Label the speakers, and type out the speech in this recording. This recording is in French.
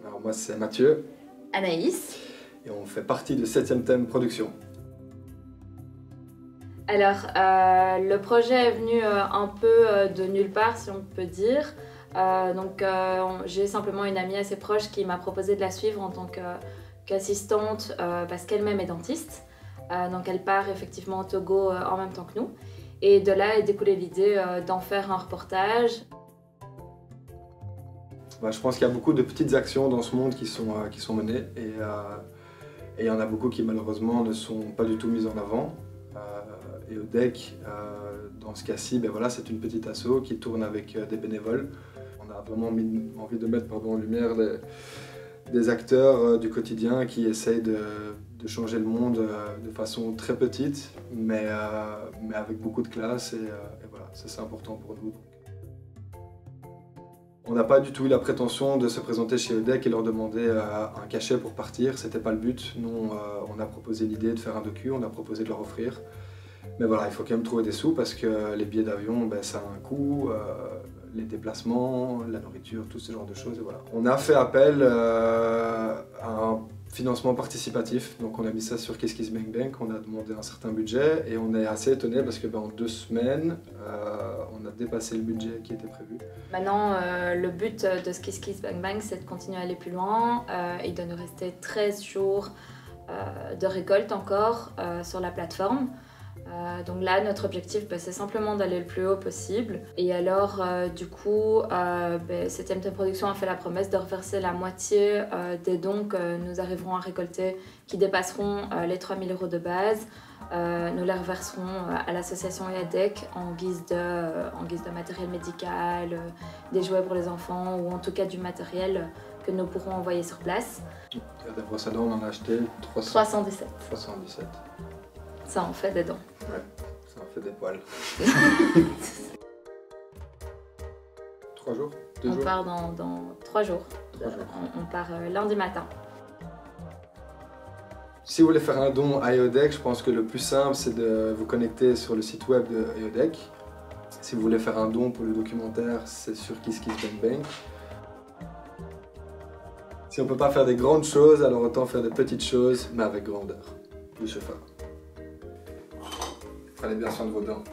Speaker 1: Alors moi c'est Mathieu.
Speaker 2: Anaïs.
Speaker 1: Et on fait partie de 7e Thème Production.
Speaker 2: Alors, le projet est venu un peu de nulle part, si on peut dire. J'ai simplement une amie assez proche qui m'a proposé de la suivre en tant qu'assistante parce qu'elle-même est dentiste. Donc elle part effectivement au Togo en même temps que nous. Et de là est découlée l'idée d'en faire un reportage.
Speaker 1: Je pense qu'il y a beaucoup de petites actions dans ce monde qui sont menées et il y en a beaucoup qui malheureusement ne sont pas du tout mises en avant. EODEC, dans ce cas-ci, c'est une petite asso qui tourne avec des bénévoles. On a vraiment envie de mettre en lumière des acteurs du quotidien qui essayent de changer le monde de façon très petite, mais avec beaucoup de classe et voilà, ça c'est important pour nous. On n'a pas du tout eu la prétention de se présenter chez EODEC et leur demander un cachet pour partir, c'était pas le but. Nous, on a proposé l'idée de faire un docu, on a proposé de leur offrir. Mais voilà, il faut quand même trouver des sous parce que les billets d'avion, ça a un coût, les déplacements, la nourriture, tout ce genre de choses. Et voilà. On a fait appel à un financement participatif, donc on a mis ça sur KissKissBankBank, on a demandé un certain budget et on est assez étonné parce que en 2 semaines, on a dépassé le budget qui était prévu.
Speaker 2: Maintenant, le but de ce KissKissBankBank, c'est de continuer à aller plus loin et de nous rester 13 jours de récolte encore sur la plateforme. Donc là, notre objectif, c'est simplement d'aller le plus haut possible. Et alors, du coup, 7e Thème Production a fait la promesse de reverser la moitié des dons que nous arriverons à récolter, qui dépasseront les 3 000 € de base. Nous les reverserons à l'association EODEC en guise de matériel médical, des jouets pour les enfants ou en tout cas du matériel que nous pourrons envoyer sur place.
Speaker 1: Des brosses à dents, on en a acheté
Speaker 2: 317.
Speaker 1: 317.
Speaker 2: Ça en fait des dents.
Speaker 1: Ouais, ça en fait des poils. 3 jours? 2 jours?
Speaker 2: On part dans 3 jours. On part lundi matin.
Speaker 1: Si vous voulez faire un don à EODEC, je pense que le plus simple c'est de vous connecter sur le site web de EODEC. Si vous voulez faire un don pour le documentaire, c'est sur KissKissBankBank. Si on ne peut pas faire des grandes choses, alors autant faire des petites choses, mais avec grandeur. Prenez bien soin de vos dents.